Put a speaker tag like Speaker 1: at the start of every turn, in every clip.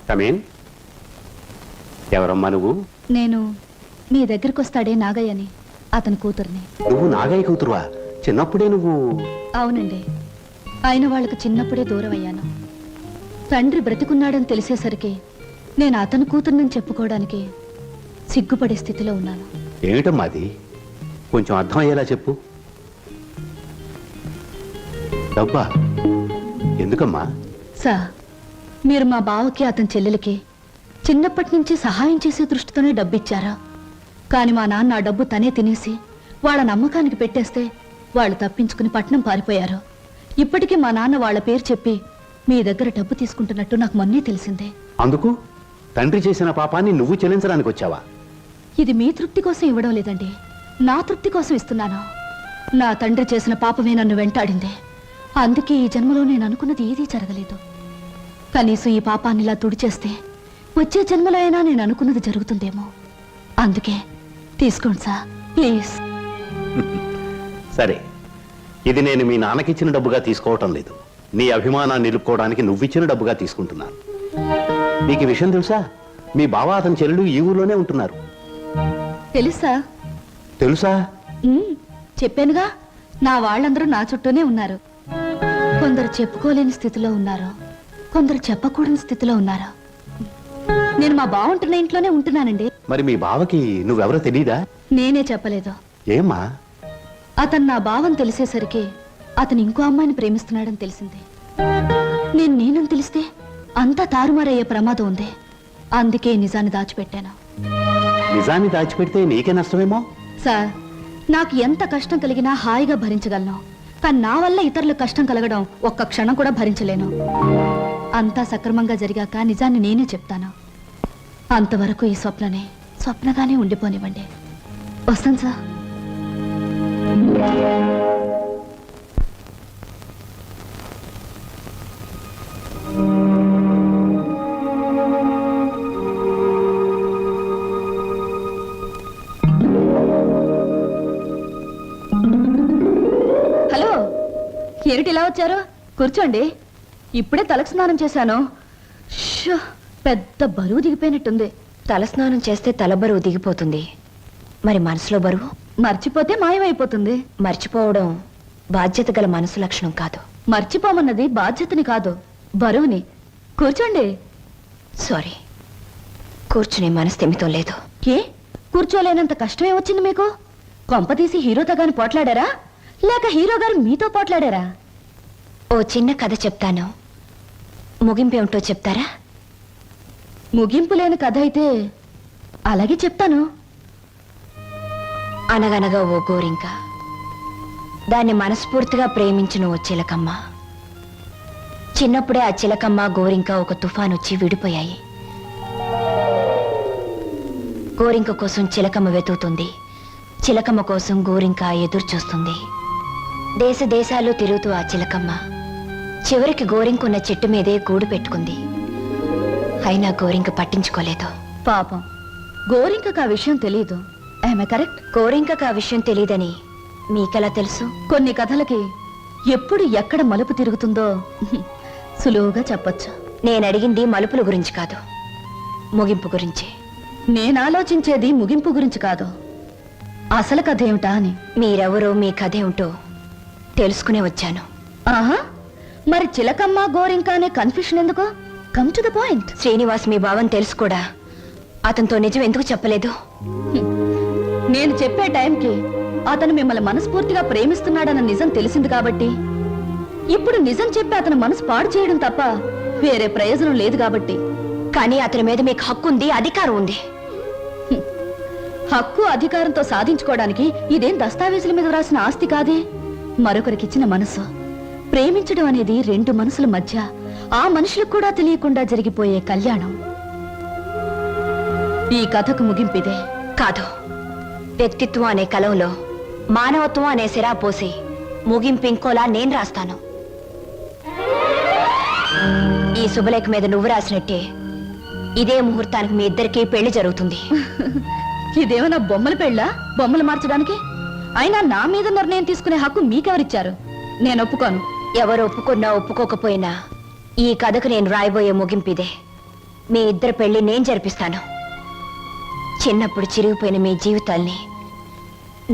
Speaker 1: Come in. ఎవరమ్మా నువ్వు?
Speaker 2: నేను మీ దగ్గరికి వస్తాడే నాగయ్యని, అతని కూతుర్ని.
Speaker 1: నువ్వు నాగయ్య కూతురువా? చిన్నప్పుడే నువ్వు?
Speaker 2: అవునండి, ఆయన వాళ్ళకు చిన్నప్పుడే దూరం అయ్యాను. తండ్రి బ్రతికున్నాడని తెలిసేసరికి నేను అతని కూతుర్నని చెప్పుకోవడానికి సిగ్గుపడే స్థితిలో ఉన్నాను.
Speaker 1: ఏమిటమ్మా అది? కొంచెం అర్థం అయ్యేలా చెప్పు. డబ్బా? ఎందుకమ్మా?
Speaker 2: సార్, మీరు మా బావకి అతని చెల్లెలకి చిన్నప్పటి నుంచి సహాయం చేసే దృష్టితోనే డబ్బిచ్చారా? కానీ మా నాన్న ఆ డబ్బు తనే తినేసి వాళ్ళ నమ్మకానికి పెట్టేస్తే వాళ్ళు తప్పించుకుని పట్నం పారిపోయారు. ఇప్పటికీ మా నాన్న వాళ్ళ పేరు చెప్పి మీ దగ్గర డబ్బు తీసుకుంటున్నట్టు నాకు మొన్నే తెలిసిందే.
Speaker 1: అందుకు తండ్రి చేసిన పాపాన్ని నువ్వు చెల్లించడానికి వచ్చావా?
Speaker 2: ఇది మీ తృప్తి కోసం ఇవ్వడం లేదండి, నా తృప్తి కోసం ఇస్తున్నాను. నా తండ్రి చేసిన పాపమే నన్ను వెంటాడింది. అందుకే ఈ జన్మలో నేను అనుకున్నది ఏదీ జరగలేదు. కనీసం ఈ పాపాన్ని ఇలా తుడిచేస్తే వచ్చే జన్మలో అయినా నేను అనుకున్నది జరుగుతుందేమో. అందుకే తీసుకోండి సార్, ప్లీజ్.
Speaker 1: సరే, ఇది నేను మీ నాన్నకిచ్చిన డబ్బుగా తీసుకోవటం లేదు. నీ అభిమానాన్ని నిలుపుకోవడానికి నువ్విచ్చిన డబ్బుగా తీసుకుంటున్నాను. నీకు ఈ విషయం తెలుసా? మీ బావ అతని చెల్లెలు ఈ ఊర్లోనే ఉంటున్నారు.
Speaker 2: తెలుసా?
Speaker 1: తెలుసా?
Speaker 2: చెప్పానుగా, నా వాళ్ళందరూ నా చుట్టూనే ఉన్నారు. కొందరు చెప్పుకోలేని స్థితిలో ఉన్నారు, కొందరు చెప్పకూడని స్థితిలో ఉన్నారు. నేను మా బావ ఉంటున్న ఇంట్లోనే ఉంటున్నానండి.
Speaker 1: మరి మీ బావకి నువ్వెవరో తెలీదా?
Speaker 2: నేనే చెప్పలేదు.
Speaker 1: ఏమ్మా?
Speaker 2: అతను నా బావని తెలిసేసరికి అతను ఇంకో అమ్మాయిని ప్రేమిస్తున్నాడని తెలిసింది. నేనని తెలిస్తే అంతా తారుమారయ్యే ప్రమాదం ఉంది. అందుకే నిజాన్ని దాచిపెట్టాను.
Speaker 1: నిజాన్ని దాచిపెడితే నీకే నష్టమేమో.
Speaker 2: సార్, నాకు ఎంత కష్టం కలిగినా హాయిగా భరించగలను. కానీ నా వల్ల ఇతరులకు కష్టం కలగడం ఒక్క క్షణం కూడా భరించలేను. అంతా సక్రమంగా జరిగాక నిజాన్ని నేనే చెప్తాను. అంతవరకు ఈ స్వప్నగానే ఉండిపోనివ్వండి. వస్తాను సార్. హలో, ఏమిటి ఇలా వచ్చారు? కూర్చోండి. ఇప్పుడే తలస్నానం చేశాను. పెద్ద బరువు దిగిపోయినట్టుంది.
Speaker 3: తలస్నానం చేస్తే తల బరువు దిగిపోతుంది, మరి మనసులో బరువు
Speaker 2: మర్చిపోతే మాయమైపోతుంది.
Speaker 3: మర్చిపోవడం బాధ్యత గల మనసు లక్షణం కాదు.
Speaker 2: మర్చిపోమన్నది బాధ్యతని కాదు, బరువుని. కూర్చోండి.
Speaker 3: సారీ, కూర్చునే మనస్థిమితం లేదు.
Speaker 2: ఏ కూర్చోలేనంత కష్టమే వచ్చింది మీకు? కొంపతీసి హీరోతో గాని పోట్లాడారా, లేక హీరో గారు మీతో పోట్లాడారా?
Speaker 3: ఓ చిన్న కథ చెప్తాను, ముగింపేమిటో చెప్తారా?
Speaker 2: ముగింపు లేని కథ అయితే అలాగే చెప్తాను.
Speaker 3: అనగనగా ఓ గోరింక, దాన్ని మనస్ఫూర్తిగా ప్రేమించిన ఓ చిలకమ్మ. చిన్నప్పుడే ఆ చిలకమ్మ గోరింక ఒక తుఫాన్ వచ్చి విడిపోయాయి. గోరింక కోసం చిలకమ్మ వెతుకుతుంది, చిలకమ్మ కోసం గోరింక ఎదురు చూస్తుంది. దేశ దేశాలు తిరుగుతూ ఆ చిలకమ్మ చివరికి గోరింకున్న చెట్టు మీదే గూడు పెట్టుకుంది. అయినా గోరింక పట్టించుకోలేదు.
Speaker 2: పాపం, గోరింకకు ఆ విషయం తెలియదు. I'm correct?
Speaker 3: గోరింకకు ఆ విషయం తెలియదని మీకెలా తెలుసు?
Speaker 2: కొన్ని కథలకి ఎప్పుడు ఎక్కడ మలుపు తిరుగుతుందో సులువుగా చెప్పొచ్చు.
Speaker 3: నేను అడిగింది మలుపుల గురించి కాదు, ముగింపు గురించి.
Speaker 2: నేను ఆలోచించేది ముగింపు గురించి కాదు, అసలు కథ ఏమిటా అని.
Speaker 3: మీరెవరో, మీ కథ ఏమిటో తెలుసుకునే వచ్చాను.
Speaker 2: ఆహా, మరి చిలకమ్మ గోరింక అనే కన్ఫ్యూషన్ ఎందుకు? Come to the point.
Speaker 3: Srinivas మీ భావం తెలుసు కూడా అతనితో నిజం ఎందుకు చెప్పలేదు?
Speaker 2: నేను చెప్పే టైంకి అతను మిమ్మల్ని మనస్ఫూర్తిగా ప్రేమిస్తున్నాడన్న నిజం తెలిసింది కాబట్టి, ఇప్పుడు నిజం చెప్పి అతను మనసు పాడు చేయడం తప్ప వేరే ప్రయోజనం లేదు కాబట్టి.
Speaker 3: కానీ అతని మీద మీకు హక్కు ఉంది, అధికారం ఉంది.
Speaker 2: హక్కు అధికారంతో సాధించుకోవడానికి ఇదేం దస్తావేజుల మీద రాసిన ఆస్తి కాదే. మరొకరికిచ్చిన మనసు. ప్రేమించడం అనేది రెండు మనసుల మధ్య, ఆ మనుషులకు కూడా తెలియకుండా జరిగిపోయే కళ్యాణం. ఈ కథకు ముగింపిదే.
Speaker 3: కాదు, వ్యక్తిత్వం అనే కలంలో మానవత్వం అనే సిరా పోసి ముగింపు ఇంకోలా నేను రాస్తాను. ఈ శుభలేఖ మీద నువ్వు రాసినట్టే ఇదే ముహూర్తానికి మీ ఇద్దరికీ పెళ్లి జరుగుతుంది.
Speaker 2: ఇదేమన్నా బొమ్మల పెళ్ళా? బొమ్మలు మార్చడానికి? అయినా నా మీద నిర్ణయం తీసుకునే హక్కు మీకెవరిచ్చారు? నేను ఒప్పుకోను.
Speaker 3: ఎవరు ఒప్పుకున్నా ఒప్పుకోకపోయినా ఈ కథకు నేను రాయబోయే ముగింపిదే. మీ ఇద్దరి పెళ్లి నేను జరిపిస్తాను. చిన్నప్పుడు చిరిగిపోయిన మీ జీవితాల్ని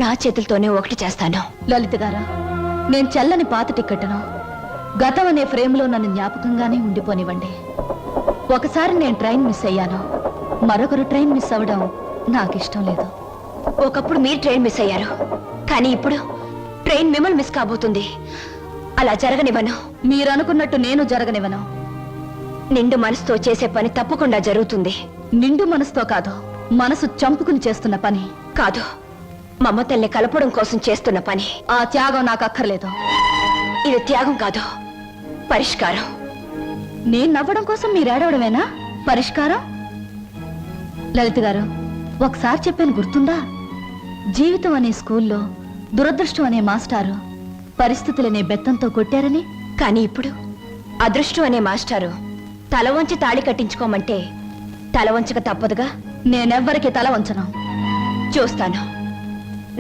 Speaker 3: నా చేతులతోనే ఒకటి చేస్తాను.
Speaker 2: లలిత గారా, నేను చెల్లని పాత టిక్కెట్ను గతం అనే ఫ్రేమ్లో నన్ను జ్ఞాపకంగానే ఉండిపోనివ్వండి. ఒకసారి నేను ట్రైన్ మిస్ అయ్యాను, మరొకరు ట్రైన్ మిస్ అవ్వడం నాకు ఇష్టం లేదు.
Speaker 3: ఒకప్పుడు మీరు ట్రైన్ మిస్ అయ్యారు, కానీ ఇప్పుడు ట్రైన్ మిమ్మల్ని మిస్ కాబోతుంది. అలా జరగనివ్వను.
Speaker 2: మీరు అనుకున్నట్టు నేను జరగనివ్వను.
Speaker 3: నిండు మనసుతో చేసే పని తప్పకుండా జరుగుతుంది.
Speaker 2: నిండు మనసుతో కాదు, మనసు చంపుకుని చేస్తున్న పని.
Speaker 3: కాదు, మమతల్ని కలపడం కోసం చేస్తున్న పని.
Speaker 2: ఆ త్యాగం నాకు అక్కర్లేదు.
Speaker 3: ఇది త్యాగం కాదు, పరిష్కారం.
Speaker 2: నేను నవ్వడం కోసం మీరు ఏడవడమేనా పరిష్కారం? లలిత గారు, ఒకసారి చెప్పాను గుర్తుందా? జీవితం అనే స్కూల్లో దురదృష్టం అనే మాస్టారు పరిస్థితులనే బెత్తంతో కొట్టారని.
Speaker 3: కానీ ఇప్పుడు అదృష్టం అనే మాస్టారు తల వంచి తాళి కట్టించుకోమంటే తల వంచక తప్పదుగా.
Speaker 2: నేనెవ్వరికి తల వంచను.
Speaker 3: చూస్తాను.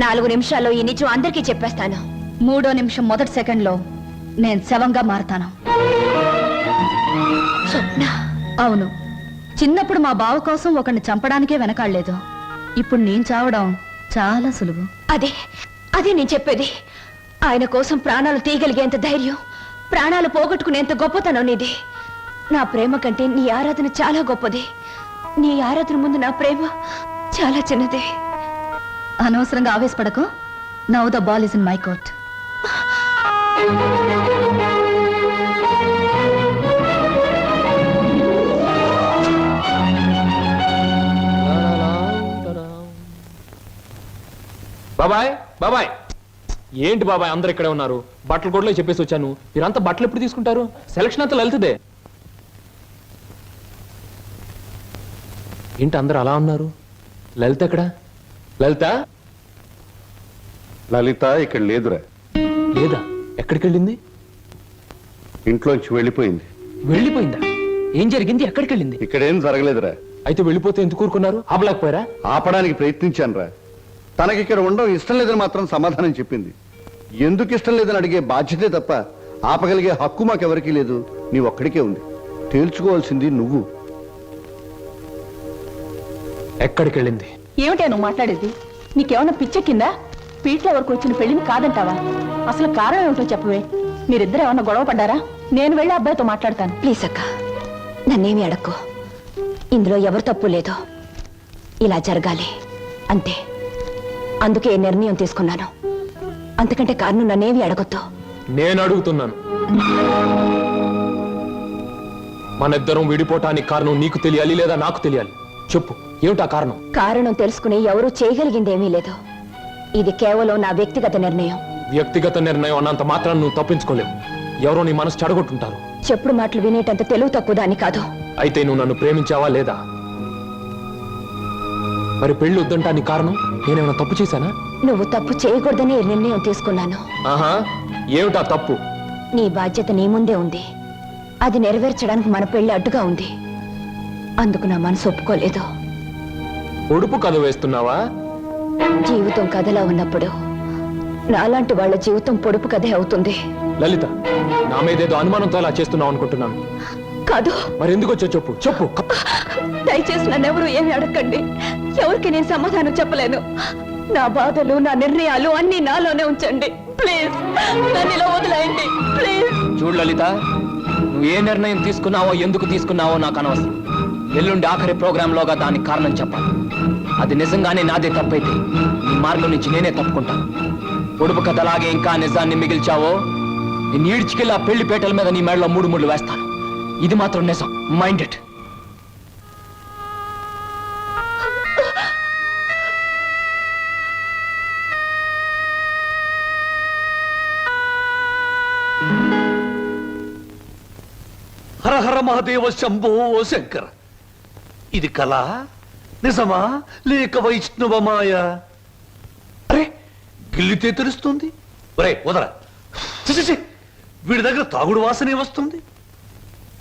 Speaker 3: 4 నిమిషాల్లో ఈ నిజం అందరికీ చెప్పేస్తాను.
Speaker 2: 3వ నిమిషం మొదటి సెకండ్లో నేను శవంగా మారతాను.
Speaker 3: స్వప్న.
Speaker 2: అవును, చిన్నప్పుడు మా బావ కోసం ఒకరిని చంపడానికే వెనకాడలేదు. ఇప్పుడు నేను చావడం చాలా సులువు.
Speaker 3: అదే నేను చెప్పేది. ఆయన కోసం ప్రాణాలు తీయగలిగేంత ధైర్యం, ప్రాణాలు పోగొట్టుకునేంత గొప్పతనం నీది. నా ప్రేమ కంటే నీ ఆరాధన చాలా గొప్పది. నీ ఆరాధన ముందు నా ప్రేమ చాలా చిన్నది.
Speaker 2: అనవసరంగా ఆవేశపడకు. Now the ball is in my court.
Speaker 4: బాబాయ్ బాబాయ్, ఏంటి బాబాయ్ అందరు ఇక్కడే ఉన్నారు? బట్టలు కూడా చెప్పేసి వచ్చాను. మీరంతా బట్టలు ఎప్పుడు తీసుకుంటారు? సెలక్షన్ అంతా లలితదే. ఏంటి అందరు అలా ఉన్నారు? లలిత ఎక్కడ? లలిత
Speaker 1: లలిత ఇక్కడ లేదురా.
Speaker 4: లేదా? ఎక్కడికి వెళ్ళింది?
Speaker 1: ఇంట్లోంచి వెళ్ళిపోయింది.
Speaker 4: వెళ్ళిపోయిందా? ఏం జరిగింది? ఎక్కడికి వెళ్ళింది?
Speaker 1: ఇక్కడేం జరగలేదురా.
Speaker 4: అయితే వెళ్ళిపోతే ఎందుకు ఊరుకున్నారు? ఆపలేకపోయారా?
Speaker 1: ఆపడానికి ప్రయత్నించానురా. తనకి ఇక్కడ ఉండడం ఇష్టం లేదని మాత్రం సమాధానం చెప్పింది. ఎందుకు ఇష్టం లేదని అడిగే బాధ్యతే తప్ప ఆపగలిగే హక్కు మాకెవరికీ లేదు. నీ ఒక్కడికే ఉంది. తేల్చుకోవాల్సింది నువ్వు.
Speaker 4: ఎక్కడికి వెళ్ళింది?
Speaker 5: ఏమిటే నువ్వు మాట్లాడేది? నీకేమన్నా పిచ్చెక్కిందా? పీట్ల వరకు వచ్చిన పెళ్లిని కాదంటావా? అసలు కారణం ఏమిటో చెప్పవే. మీరిద్దరు ఏమన్నా గొడవ పడ్డారా? నేను వెళ్ళి అబ్బాయితో మాట్లాడతాను.
Speaker 3: ప్లీజ్ అక్క, నన్నేమి అడక్కో. ఇందులో ఎవరు తప్పు లేదో. ఇలా జరగాలి అంతే. అందుకే నిర్ణయం తీసుకున్నాను. అంతకంటే కారణం నన్నేమి అడగొద్దు.
Speaker 4: నేను అడుగుతున్నాను. మనిద్దరం విడిపోవటానికి కారణం నీకు తెలియాలి లేదా నాకు తెలియాలి. చెప్పు, ఏమిటా కారణం?
Speaker 3: కారణం తెలుసుకుని ఎవరూ చేయగలిగిందేమీ లేదు. ఇది కేవలం నా వ్యక్తిగత నిర్ణయం.
Speaker 4: వ్యక్తిగత నిర్ణయం అన్నంత మాత్రం నువ్వు తప్పించుకోలేవు. ఎవరో నీ మనసు చెడగొట్టుంటారు.
Speaker 3: చెప్పుడు మాటలు వినేటంత తెలుగు తక్కువ దాన్ని కాదు.
Speaker 4: అయితే నువ్వు నన్ను ప్రేమించావా లేదా? మరి పెళ్లి వద్దంటానికి కారణం నేనేమైనా తప్పు చేశానా?
Speaker 3: నువ్వు తప్పు చేయకూడదని ఈ నిర్ణయం తీసుకున్నాను.
Speaker 4: ఆహా, ఏమిటా తప్పు?
Speaker 3: నీ బాధ్యత నీ ముందే ఉంది. అది నెరవేర్చడానికి మన పెళ్లి అడ్డుగా ఉంది. అందుకు నా మనసు ఒప్పుకోలేదు.
Speaker 4: ఉడుపు కథ వేస్తున్నావా?
Speaker 3: జీవితం కథలా ఉన్నప్పుడు నాలాంటి వాళ్ళ జీవితం పొడుపు కథే అవుతుంది.
Speaker 4: లలిత, నా మీదేదో అనుమానంతో అలా చేస్తున్నావు అనుకుంటున్నాను.
Speaker 3: కాదు.
Speaker 4: మరి ఎందుకు వచ్చో చెప్పు. చెప్పు.
Speaker 3: దయచేసి నన్నెవరూ ఏమి అడగండి. ఎవరికి నేను సమాధానం చెప్పలేను. నా బాధలు, నా నిర్ణయాలు అన్ని నాలోనే ఉంచండి. ప్లీజ్ నన్ను ఇలా వదిలేయండి. ప్లీజ్.
Speaker 4: చూడు లలిత, నువ్వు ఏ నిర్ణయం తీసుకున్నావో ఎందుకు తీసుకున్నావో నాకు అనవసరం. ఎల్లుండి ఆఖరి ప్రోగ్రాంలోగా దానికి కారణం చెప్పాలి. అది నిజంగానే నాదే తప్పైతే నీ మార్గం నుంచి నేనే తప్పుకుంటాను. పొడుపు కథలాగే ఇంకా నిజాన్ని మిగిల్చావో నేను ఈడ్చికెళ్ళి ఆ పెళ్లి పేటల మీద నీ మెడలో 3 ముళ్ళు వేస్తాను. ఇది మాత్రం నిజం. Mind it.
Speaker 6: హర హర మహాదేవ శంభో శంకర. ఇది కళ నిజమా లేక వైష్ణవ మాయ? అరే, గిల్లితే తెలుస్తుంది. ఒరే వదరా. ఛీ, ఛీ, ఛీ. వీడి దగ్గర తాగుడు వాసనే వస్తుంది.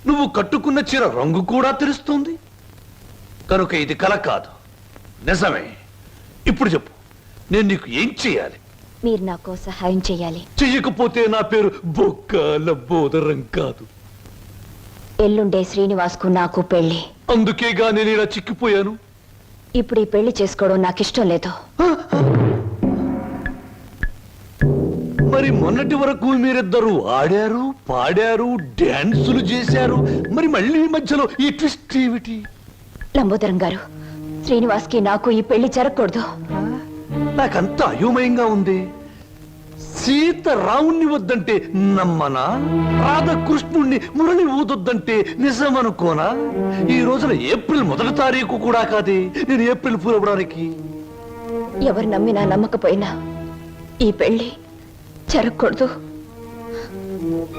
Speaker 6: నువ్వు కట్టుకున్న చీర రంగు కూడా తెలుస్తుంది. కనుక ఇది కళ కాదు, నిజమే. ఇప్పుడు చెప్పు, నేను నీకు ఏం చేయాలి?
Speaker 3: మీరు నాకు సహాయం చేయాలి.
Speaker 6: చెయ్యకపోతే నా పేరు బొక్కల బోదరం కాదు.
Speaker 3: ఎల్లుండే శ్రీనివాస్కు నాకు పెళ్లి.
Speaker 6: అందుకేగా నేను ఇలా చిక్కిపోయాను.
Speaker 3: ఇప్పుడు ఈ పెళ్లి చేసుకోవడం నాకు ఇష్టం లేదు.
Speaker 6: మరి మొన్నటి వరకు మీరిద్దరూ ఆడారు, పాడారు, డాన్సులు చేశారు. మరి మళ్ళీ మధ్యలో ఈ ట్విస్ట్ ఏమిటి?
Speaker 3: లంబోదరం గారు, శ్రీనివాస్కి నాకు ఈ పెళ్లి జరగకూడదు.
Speaker 6: నాకంత అయోమయంగా ఉంది. సీత రావుణ్ణి వద్దంటే నమ్మనా? రాధకృష్ణుణ్ణి మురళి ఊదొద్దంటే నిజమనుకోనా? ఈ రోజున ఏప్రిల్ 1వ తారీఖు కూడా కాదే నేను ఏప్రిల్ ఫూల్ అవ్వడానికి.
Speaker 3: ఎవరు నమ్మినా నమ్మకపోయినా ఈ పెళ్లి జరగకూడదు.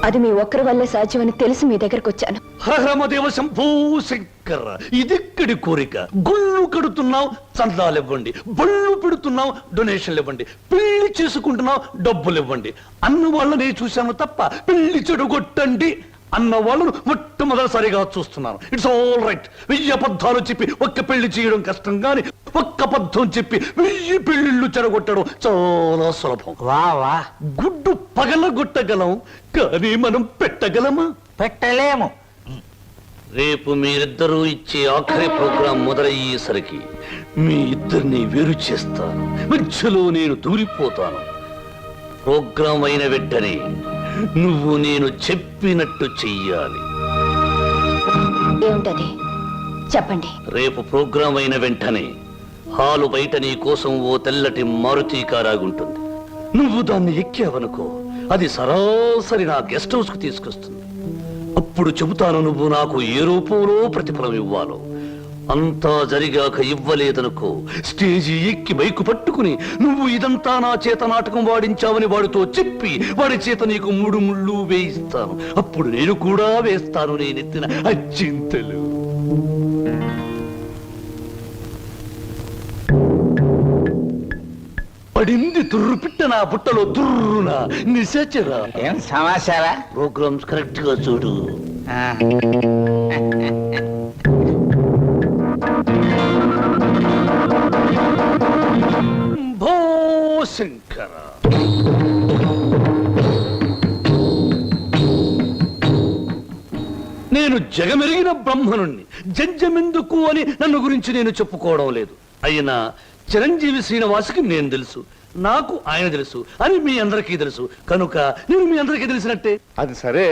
Speaker 3: అది మీ ఒక్కరి వల్లే సాధ్యమని తెలిసి మీ దగ్గరకు వచ్చాను.
Speaker 6: హరమదేవ శంభూ శంకర, ఇదెక్కడి కోరిక? గుళ్ళు కడుతున్నావు, చందాలు ఇవ్వండి. బళ్ళు పెడుతున్నావు, డొనేషన్లు ఇవ్వండి. పెళ్లి చేసుకుంటున్నావు, డబ్బులు ఇవ్వండి. అన్న వాళ్ళని చూశాను తప్ప పెళ్లి చెడుగొట్టండి అన్న వాళ్ళను మొట్టమొదటిసారిగా చూస్తున్నాను. It's all right. 1000 అబద్ధాలు చెప్పి ఒక్క పెళ్లి చేయడం కష్టం, గాని ఒక్క అబద్ధం చెప్పి 1000 పెళ్లిళ్ళు చెడగొట్టడం చాలా సులభం.
Speaker 7: వా
Speaker 6: గుడ్డు పగలగొట్టగలం, కానీ మనం పెట్టగలమా?
Speaker 7: పెట్టలేము.
Speaker 6: రేపు మీరిద్దరూ ఇచ్చే ఆఖరి ప్రోగ్రాం మొదలయ్యేసరికి మీ ఇద్దరిని వేరు చేస్తాను. మధ్యలో నేను దూరిపోతాను. ప్రోగ్రాం అయిన వెంటనే నువ్వు నేను చెప్పినట్టు చెయ్యాలి.
Speaker 3: ఏమిటది చెప్పండి.
Speaker 6: రేపు ప్రోగ్రాం అయిన వెంటనే హాలు బయట నీ కోసం ఓ తెల్లటి మారుతి కారాగుంటుంది. నువ్వు దాన్ని ఎక్కావనుకో, అది సరాసరి నా గెస్ట్ హౌస్ కు తీసుకొస్తుంది. అప్పుడు చెబుతాను నువ్వు నాకు ఏ రూపంలో ప్రతిఫలం ఇవ్వాలో. అంతా జరిగాక ఇవ్వలేదనుకో, స్టేజి ఎక్కి బైకు పట్టుకుని నువ్వు ఇదంతా నా చేత నాటకం వాడించావని వాడితో చెప్పి వాడి చేత నీకు 3 ముళ్ళు వేయిస్తాను. అప్పుడు నేను కూడా వేస్తాను నేనెత్తిన అచ్చింతలు. పడింది తుర్రు పిట్ట నా బుట్టలో దుర్రున నిశాచరా.
Speaker 7: ఏం సమాచారా?
Speaker 6: ప్రోగ్రామ్స్ కరెక్ట్ గా చూడు. భో శంకర, నేను జగమెరిగిన బ్రహ్మనుణ్ణి. జంజమెందుకు అని నన్ను గురించి నేను చెప్పుకోవడం లేదు. అయినా చిరంజీవి శ్రీనివాసుకి నేను తెలుసు, నాకు ఆయన తెలుసు అని మీ అందరికీ తెలుసు. కనుక నేను మీ అందరికీ తెలిసినట్టే.
Speaker 1: అది సరే,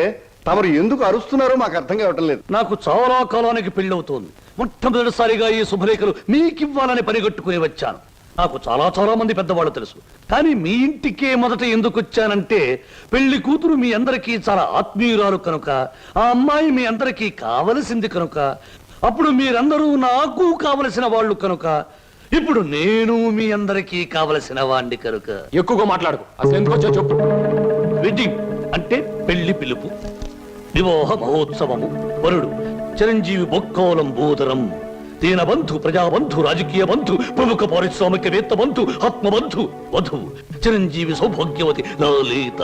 Speaker 1: తమరు ఎందుకు అరుస్తున్నారో మాకు అర్థం కావటం లేదు.
Speaker 6: నాకు చాలా కాలానికి పెళ్ళవుతోంది. మొట్టమొదటిసారిగా ఈ శుభలేఖలు మీకివ్వాలని పనిగట్టుకుని వచ్చాను. నాకు చాలా మంది పెద్దవాళ్ళు తెలుసు. కానీ మీ ఇంటికే మొదట ఎందుకు వచ్చానంటే, పెళ్లి కూతురు మీ అందరికీ చాలా ఆత్మీయురాలు కనుక, ఆ అమ్మాయి మీ అందరికీ కావలసింది కనుక, అప్పుడు మీరందరూ నాకు కావలసిన వాళ్ళు కనుక, ఇప్పుడు నేను మీ అందరికీ కావలసిన వాణ్ణి కనుక.
Speaker 4: ఎక్కువగా మాట్లాడుకో, అసలు ఎందుకు వచ్చా చెప్పు.
Speaker 6: వెడ్డింగ్ అంటే పెళ్లి పిలుపు, వివాహ మహోత్సవము. వరుడు చిరంజీవి బొక్కోలం బోదరం, దీనబంధు, ప్రజాబంధు, రాజకీయ బంధు, ప్రముఖ పారిశ్రామికవేత్త బంధు, ఆత్మబంధు. వధువు చిరంజీవి సౌభాగ్యవతి లలిత.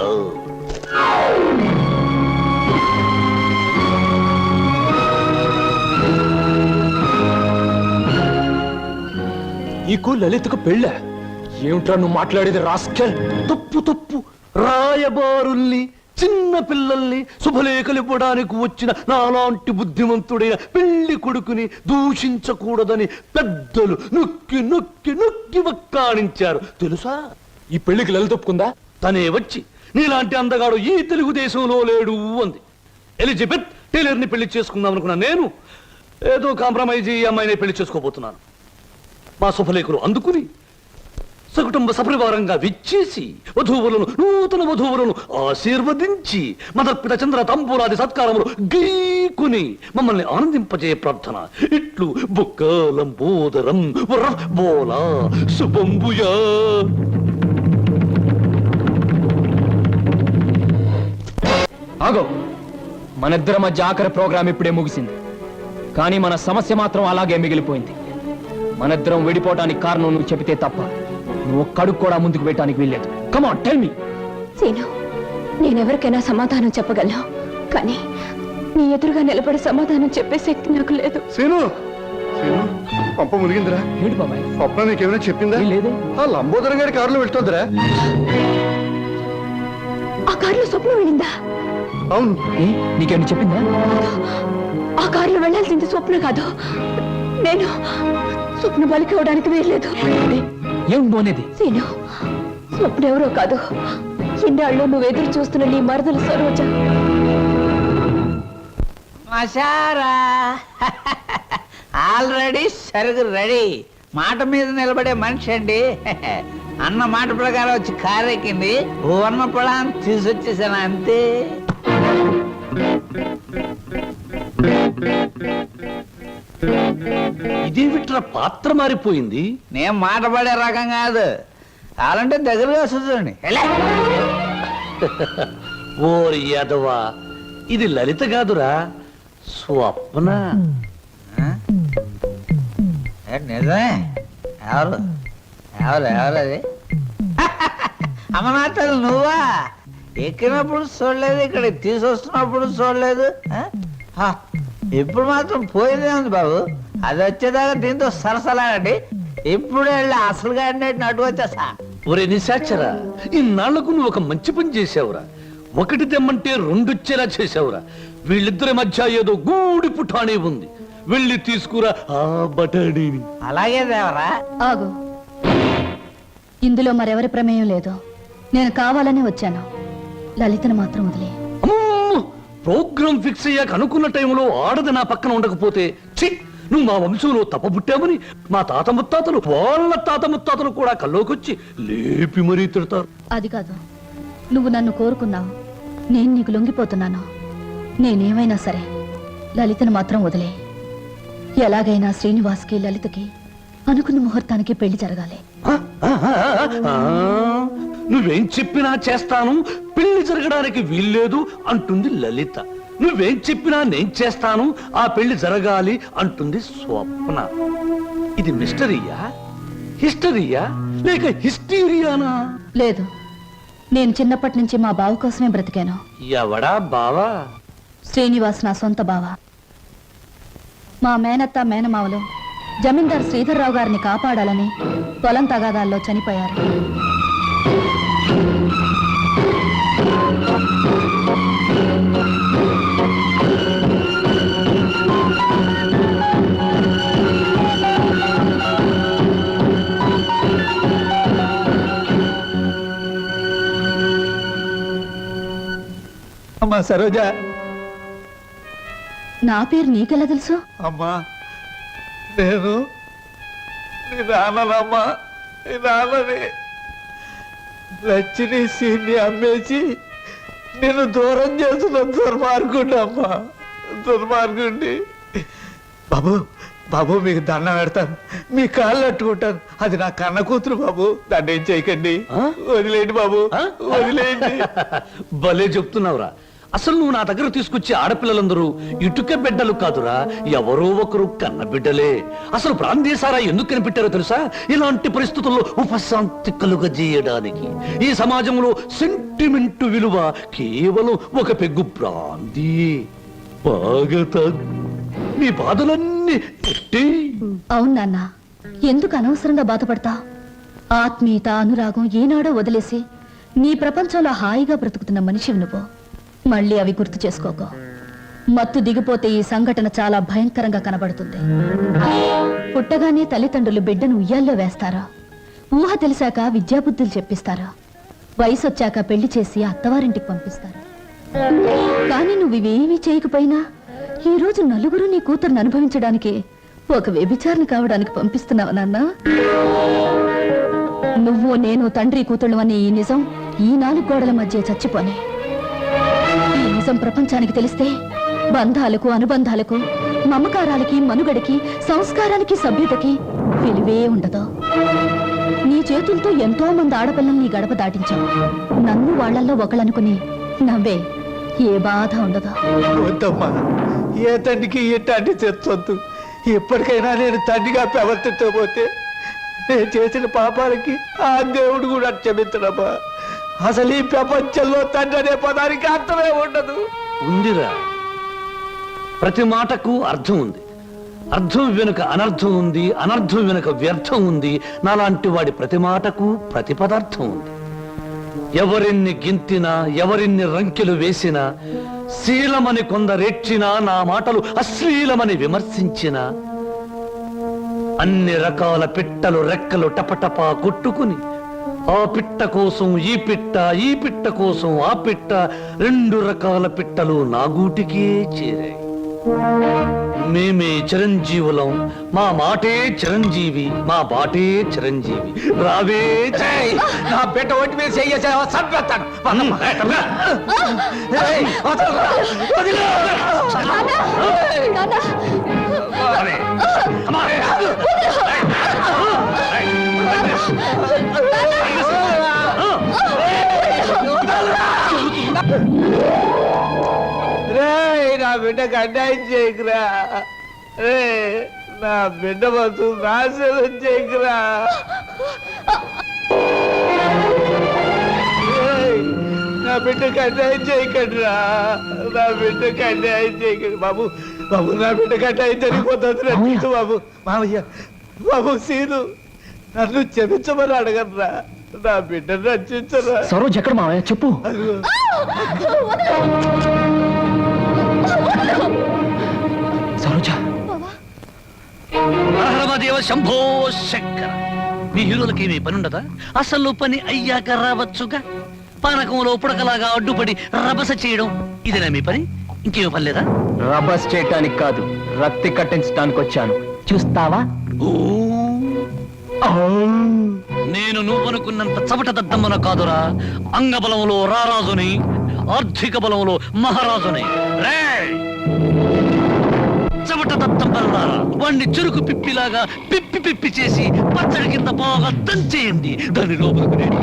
Speaker 4: నీకు లలితకు పెళ్ళ? ఏమిట్రా నువ్వు మాట్లాడేది రాస్కెల్?
Speaker 6: తప్పు. రాయబారుల్ని, చిన్న పిల్లల్ని శుభలేఖలు ఇవ్వడానికి వచ్చిన నాలాంటి బుద్ధిమంతుడైన పెళ్లి కొడుకుని దూషించకూడదని పెద్దలు నొక్కి వక్కాణించారు తెలుసా?
Speaker 4: ఈ పెళ్లికి లలిత ఒప్పుకుందా?
Speaker 6: తనే వచ్చి నీలాంటి అందగాడు ఈ తెలుగుదేశంలో లేడు అంది. ఎలిజబెత్ టైలర్ ని పెళ్లి చేసుకుందాం అనుకున్నా నేను ఏదో కాంప్రమైజ్ ఈ అమ్మాయిని పెళ్లి చేసుకోబోతున్నాను. మా శుభలేఖలు అందుకుని సకుటుంబ సపరివారంగా విచ్చేసి వధూవులను, నూతన వధూవులను ఆశీర్వదించి మదర్పిత చంద్ర తంబూరాది సత్కారములు గీకుని మమ్మల్ని ఆనందింపజే ప్రార్థన. ఇట్లు బుక్కలంబోదరం బోలా శుభంబుయా.
Speaker 4: ఆగో, మనిద్దరి మధ్య ఆఖరి ప్రోగ్రాం ఇప్పుడే ముగిసింది. కానీ మన సమస్య మాత్రం అలాగే మిగిలిపోయింది. మనిద్దరం విడిపోవటానికి కారణం నువ్వు చెబితే తప్ప నువ్వు ఒక్కడుగు కూడా ముందుకు పెట్టడానికి వీల్లేదు. Come on, tell me.
Speaker 3: Seenu, నేనెవరికైనా సమాధానం చెప్పగలను, కానీ నీ ఎదురుగా నిలబడి సమాధానం చెప్పే శక్తి నాకు లేదు.
Speaker 1: సీను, పంప మునిగిందిరా.
Speaker 4: ఏంటి బాబాయ్?
Speaker 1: స్వప్న నీకేమైనా చెప్పిందా?
Speaker 4: లేదే.
Speaker 1: ఆ లంబోదరం గారి కారులో వెళ్తుందిరా.
Speaker 3: ఆ కారులో స్వప్నం వెళ్ళిందా?
Speaker 1: అవును.
Speaker 4: ఏ నీకేమి చెప్పిందా?
Speaker 5: ఆ కారులో వెళ్ళాల్సింది స్వప్న కాదు, నేను. స్వప్న బలికి ఇవ్వడానికి వేయలేదు.
Speaker 4: ఏం పోనేది?
Speaker 5: సీను, స్వప్న ఎవరో కాదు, ఇన్నాళ్ళు నువ్వు ఎదురు చూస్తున్న నీ మరదలు సరోజ.
Speaker 7: మసారా ఆల్రెడీ సరుగు రెడీ. మాట మీద నిలబడే మనిషి అండి. అన్న మాట ప్రకారం వచ్చి కారెక్కింది. వర్ణ పొలాన్ని తీసుకొచ్చేసాను అంతే.
Speaker 6: ఇదేమిట్రా పాత్ర మారిపోయింది?
Speaker 7: నేను మాట పడే రకం కాదు. అలాంటే దగ్గరగా వస్తుంది.
Speaker 6: ఓరి యాదవా, ఇది లలిత కాదురా, స్వప్న.
Speaker 7: నిజమే. ఎవరు ఎవరు ఎవరు అది? అమ్మనాథలు నువ్వా? ఎక్కినప్పుడు చూడలేదు, ఇక్కడ తీసుకొస్తున్నప్పుడు చూడలేదు. ఇప్పుడు మాత్రం పోయిందే ఉంది బాబు. అది వచ్చేదాకా దీంతో సరసలాగండి. ఇప్పుడు వెళ్ళి అసలుగా అటు వచ్చేసా.
Speaker 6: ఒరే నిశాచరా, ఇన్నాళ్లకు నువ్వు ఒక మంచి పని చేసావురా. ఒకటి తెమ్మంటే రెండొచ్చేలా చేసావురా. వీళ్ళిద్దరి మధ్య ఏదో గూడి పుఠానే ఉంది. వెళ్ళి తీసుకురా ఆ బటాడీని.
Speaker 7: అలాగే దేవరా.
Speaker 2: ఆగు, ఇందులో మరెవరి ప్రమేయం లేదు. నేను కావాలనే వచ్చాను. లలితను మాత్రం వదిలే.
Speaker 6: అమ్మో, ప్రోగ్రామ్ ఫిక్స్ అయ్యాక అనుకున్న టైంలో ఆడది నా పక్కన ఉండకపోతే, ఛీ, నువ్వు మా వంశంలో తప్పబుట్టామని మా తాత ముత్తాతలు, వాళ్ళ తాత ముత్తాతలు కూడా కల్లోకొచ్చి లేపి మరీ తిడతారు.
Speaker 2: అది కాదు, నువ్వు నన్ను కోరుకున్నావు, నేను నీకు లొంగిపోతున్నాను. నేనేమైనా సరే లలితను మాత్రం వదిలే. ఎలాగైనా శ్రీనివాస్కి లలితకి అనుకున్న ముహూర్తానికి పెళ్లి జరగాలి.
Speaker 6: నువ్వేం చెప్పినా చేస్తాను, పెళ్లి జరగడానికి వీల్లేదు అంటుంది లలిత. నువ్వేం చెప్పినా నేను చేస్తాను, ఆ పెళ్లి జరగాలి అంటుంది స్వప్న. ఇది మిస్టరీయా, హిస్టరీయా, లేక హిస్టీరియానా?
Speaker 2: లేదు, నేను చిన్నప్పటి నుంచి మా బావ కోసమే బ్రతికాను.
Speaker 6: ఎవడా బావా?
Speaker 2: శ్రీనివాస్ నా సొంత బావ. మా మేనత్త మేనమావలు జమీందార్ శ్రీధర్రావు గారిని కాపాడాలని పొలం తగాదాల్లో చనిపోయారు.
Speaker 7: అమ్మా సరోజ.
Speaker 2: నా పేరు నీకెలా తెలుసు?
Speaker 7: అమ్మా నేను నీ నాన్ననమ్మా. నీ నాన్నని లచ్చిని సీన్ని అమ్మేసి నేను దూరం చేసిన దుర్మార్గుండి అమ్మా, దుర్మార్గుండి. బాబు బాబు మీకు దండం పెడతాను, మీ కాళ్ళు అట్టుకుంటాను. అది నా కన్న కూతురు బాబు, దాన్ని ఏం చేయకండి. వదిలేయండి బాబు, వదిలేయండి.
Speaker 6: భలే చెప్తున్నావురా. అసలు నువ్వు నా దగ్గర తీసుకొచ్చే ఆడపిల్లలందరూ ఇటుక బిడ్డలు కాదురా, ఎవరో ఒకరు కన్న బిడ్డలే. అసలు ప్రాంతీసారా ఎందుకు కనిపెట్టారో తెలుసా? ఇలాంటి పరిస్థితుల్లో ఉపశాంతి కలుగజేయడానికి. ఈ సమాజంలో సెంటిమెంట్ విలువ కేవలం ఒక పెగ్గు బ్రాందీ. బాగా తాగు, నీ బాధలన్నీ ఎట్టి.
Speaker 2: అవును నాన్న, ఎందుకు అనవసరంగా బాధపడతా? ఆత్మీయత అనురాగం ఏనాడో వదిలేసి నీ ప్రపంచంలో హాయిగా బ్రతుకుతున్న మనిషివి నువ్వు. మళ్ళీ అవి గుర్తు చేసుకోకో. మత్తు దిగిపోతే ఈ సంఘటన చాలా భయంకరంగా కనబడుతుంది. పుట్టగానే తల్లిదండ్రులు బిడ్డను ఉయ్యాల్లో వేస్తారా? ఊహ తెలిసాక విద్యాబుద్ధులు చెప్పిస్తారా? వయసు వచ్చాక పెళ్లి చేసి అత్తవారింటికి పంపిస్తారా? కానీ నువ్వు ఇవేమీ చేయకపోయినా ఈ రోజు నలుగురు నీ కూతురుని అనుభవించడానికి ఒక వ్యభిచారణ కావడానికి పంపిస్తున్నావు నాన్న. నువ్వు నేను తండ్రి కూతుళ్ళు అనే ఈ నిజం ఈ 4 గోడల మధ్య చచ్చిపోనే. ఈ నిజం ప్రపంచానికి తెలిస్తే బంధాలకు, అనుబంధాలకు, మమకారాలకి, మనుగడకి, సంస్కారానికి, సభ్యతకి విలువే ఉండదు. నీ చేతులతో ఎంతో మంది ఆడపిల్లల్ని గడప దాటించావు. నన్ను వాళ్ళల్లో ఒకళ్ళనుకుని నవ్వే. ఏ బాధ ఉండదు.
Speaker 7: వద్దమ్మా, ఏ తండ్రికి ఇట్లాంటి తెచ్చొద్దు. ఎప్పటికైనా నేను తండ్రిగా ప్రవర్తించబోతే నేను చేసిన పాపాలకి ఆ దేవుడు కూడా క్షమించడమ్మా. అసలు ఈ ప్రపంచంలో తండ్రి అనే పదానికి అర్థమే ఉండదు.
Speaker 6: ఉందిరా, ప్రతి మాటకు అర్థం ఉంది. అర్థం వెనుక అనర్థం ఉంది, అనర్థం వెనుక వ్యర్థం ఉంది. నాలాంటి వాడి ప్రతి మాటకు ప్రతి పదార్థం ఉంది. ఎవరిన్ని గింతినా, ఎవరిన్ని రంకెలు వేసినా శీలమని కొందరెచ్చినా, నా మాటలు అశ్లీలమని విమర్శించిన అన్ని రకాల పిట్టలు రెక్కలు టపటపా కొట్టుకుని ఆ పిట్ట కోసం ఈ పిట్ట, ఈ పిట్ట కోసం ఆ పిట్ట, 2 రకాల పిట్టలు నా గూటికే చేరాయి. మేమే చిరంజీవులం, మా మాటే చిరంజీవి, మా బాటే చిరంజీవి. రావే జై.
Speaker 7: నా బిడ్డ ఒంటి మీద చెయ్యేసావా చంపేస్తాను.
Speaker 6: అరే, అమ్మారే.
Speaker 7: రేయ్, నా బిడ్డకు అన్యాయం చేయకురా. రే, నా బిడ్డ బతు నాశనం చేయకురా. రేయ్, నా బిడ్డకు అన్యాయం చేయకండిరా. నా బిడ్డకు అన్యాయం చేయకండి బాబు. బాబు, నా బిడ్డకు అన్యాయం జరిగిపోతుంది రక్షించు బాబు. మామయ్య, బాబు సీను, నన్ను క్షమించమని అడగరా. నా బిడ్డను రక్షించరా.
Speaker 4: సరోజ్ ఎక్కడ మావయ్య చెప్పు.
Speaker 7: అదిగో.
Speaker 4: సరోజ,
Speaker 6: హరహరమదేవ శంభో శంకర. మీ హీరోలకి ఏమీ పని ఉండదా? అసలు పని అయ్యాక రావచ్చుగా. పానకంలో పుడకలాగా అడ్డుపడి రభస చేయడం ఇదేనా మీ పని? ఇంకేమీ పని లేదా?
Speaker 4: రబస్ చేయటానికి కాదు, రక్తి కట్టించడానికి వచ్చాను. చూస్తావా?
Speaker 6: ఓ, నేను నువ్వనుకున్నంత చవట దద్దమ్మన కాదురా. అంగబలంలో రారాజుని, ఆర్థిక బలంలో మహారాజుని. రేయ్! చవట దద్దమ్మలారా, వాణ్ణి చురుకు పిప్పిలాగా పిప్పి పిప్పి చేసి పచ్చడి కింద బాగా దంచేయండి. దాని లోపలికి నేను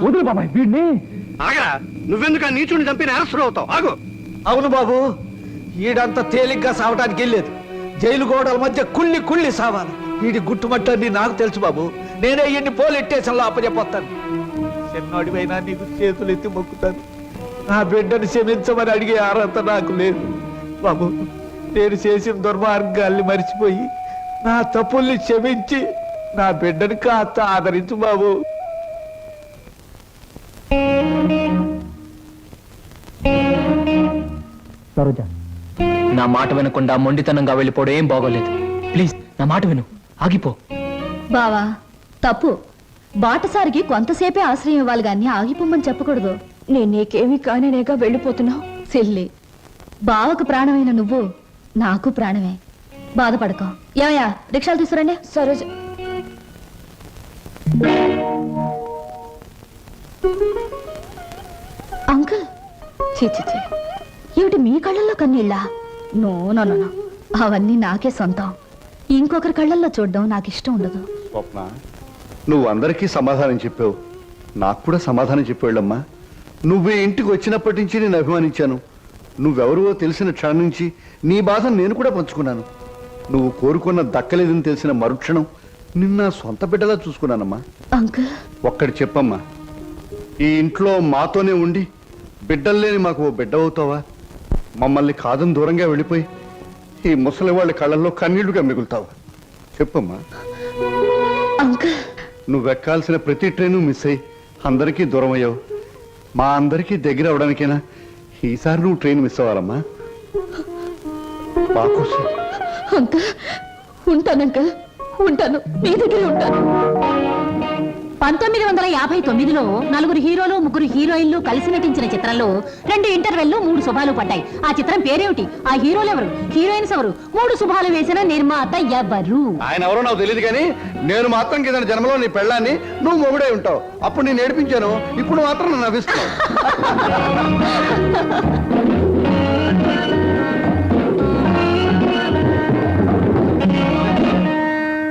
Speaker 4: వదులు బాబాయ్ వీడిని.
Speaker 1: ఆగరా, నువ్వెందుకు ఆ నీచుని చంపి నేరస్తుడు అవుతావు? ఆగు.
Speaker 7: అవును బాబు, ఈడంత తేలిగ్గా సావటానికి వెళ్ళలేదు. జైలు గోడల మధ్య కుళ్ళి కుళ్ళి సావాలి. వీడి గుట్టుమట్టని నాకు తెలుసు బాబు. నేనే ఈయన్ని పోలీస్ స్టేషన్లో అప్పచెప్పొస్తాను. చిన్నోడివైనా నీకు చేతులు ఎత్తి మొక్కుతాను. నా బిడ్డను క్షమించమని అడిగే అర్హత నాకు లేదు బాబు. నేను చేసిన దుర్మార్గాల్ని మర్చిపోయి నా తప్పుల్ని క్షమించి నా బిడ్డని కాస్త ఆదరించు బాబు.
Speaker 4: సరోజ, నా మాట వినకుండా మొండితనంగా వెళ్ళిపోవడం ఏం బాగోలేదు. ప్లీజ్ నా మాట విను, ఆగిపో.
Speaker 2: బావా, తప్పు. బాటసారికి కొంతసేపే ఆశ్రయం ఇవ్వాలి గాని ఆగిపోమ్మని చెప్పకూడదు.
Speaker 5: నేను నీకేమీ కానేగా వెళ్ళిపోతున్నావు.
Speaker 2: సిల్లి, బావకు ప్రాణమైన నువ్వు నాకు ప్రాణమే. బాధపడకో. ఏమయ్యా, రిక్షాలు తీసుకురండి.
Speaker 5: సరోజ,
Speaker 2: అంకుల్ చీ చీ చీ. ఏమిటి మీ కళ్ళల్లో కన్నీళ్ళా? No no no no. అవన్నీ నాకే సొంతం. ఇంకొకరి కళ్ళల్లో చూడడం నాకు ఇష్టం ఉండదు.
Speaker 1: స్వప్న, నువ్వు అందరికీ సమాధానం చెప్పావు, నాకు కూడా సమాధానం చెప్పాళ్ళమ్మా. నువ్వు ఈ ఇంటికి వచ్చినప్పటి నుంచి నేను అభిమానించాను. నువ్వెవరువో తెలిసిన క్షణం నుంచి నీ బాధను నేను కూడా పంచుకున్నాను. నువ్వు కోరుకున్న దక్కలేదని తెలిసిన మరుక్షణం నిన్న సొంత బిడ్డలా చూసుకున్నానమ్మా.
Speaker 2: అంకుల్
Speaker 1: ఒక్కటి చెప్పమ్మా, ఈ ఇంట్లో మాతోనే ఉండి బిడ్డల్లేని మాకు ఓ బిడ్డ అవుతావా? మమ్మల్ని కాదని దూరంగా వెళ్ళిపోయి ఈ ముసలి వాళ్ళ కళ్ళల్లో కన్నీళ్లుగా మిగులుతావా? చెప్పమ్మా.
Speaker 2: అంకుల్
Speaker 1: నువ్వెక్కాల్సిన ప్రతి ట్రైను మిస్ అయ్యి అందరికీ దూరం అయ్యావు. మా అందరికీ దగ్గర అవడానికైనా ఈసారి నువ్వు ట్రైన్ మిస్ అవ్వాలమ్మా. మా కోసం.
Speaker 2: అంకుల్ ఉంటాను అంకుల్, ఉంటాను, మీ దగ్గరే ఉంటాను.
Speaker 5: 1959లో నలుగురు హీరోలు ముగ్గురు హీరోయిన్లు కలిసి నటించిన చిత్రంలో 2 ఇంటర్వెల్లు 3 శుభాలు పడ్డాయి. ఆ చిత్రం పేరేమిటి? ఆ హీరోలు ఎవరు? హీరోయిన్స్ ఎవరు? 3 శుభాలు వేసిన నిర్మాత ఎవరు?
Speaker 1: ఆయన ఎవరో నాకు తెలియదు కానీ నేను మాత్రం కింద జన్మలో నీ పెళ్ళాన్ని నువ్వు మొగుడే ఉంటావు. అప్పుడు నేను నేర్పించాను, ఇప్పుడు మాత్రం నన్ను నవ్విస్తున్నావు.